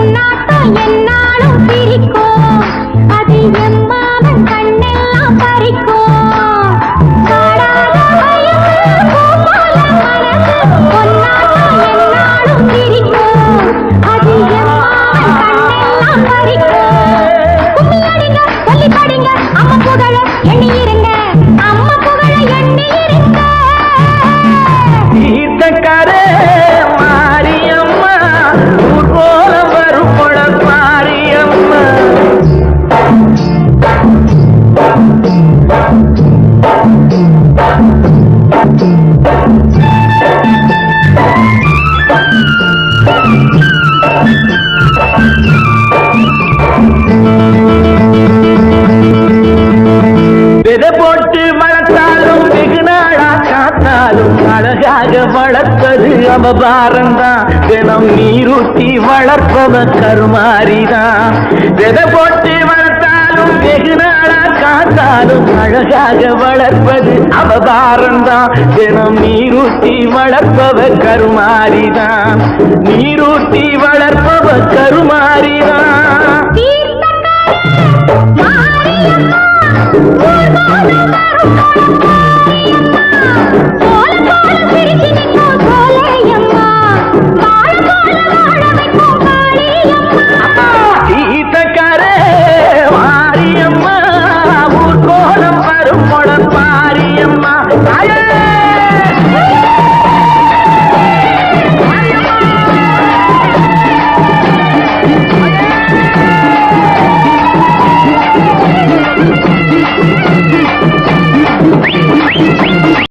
உன்னாட்டம் என்னாலும் பிரிக்கும் அது எம்மாவன் கண்ணெல்லாம் பறிக்கும் காடாத வயசு பூ போல மனசு பொன்னாட்டம் என்னாலும் பிரிக்கும் அது எம்மாவன் கண்ணெல்லாம் பறிக்கும் கும்மி அடிங்க சொல்லி படிங்க அம்மா புகழ எண்ணி இருங்க அம்மா புகழ எண்ணி இருங்க ஈத்தக்காரே மாரியம்மா ஊர் போல வரும் குளம் மாரியம்மா விதை போட்டு வளர்த்தாலும் வெகு நாளா காத்தாலும் அழகாக வளர்ப்பது அவபாரம்தான் தினம் நீரூட்டி வளர்ப்பவ கருமாரிதான் விதை போட்டு வளர்த்தாலும் வெகு நாளா காத்தாலும் அழகாக வளர்ப்பது அவபாரம்தான் தினம் நீரூட்டி வளர்ப்பவ கருமாரிதான் நீரூட்டி வளர்ப்பவ கருமாரிதான் மாரியம்மா ஊர் போல வரும்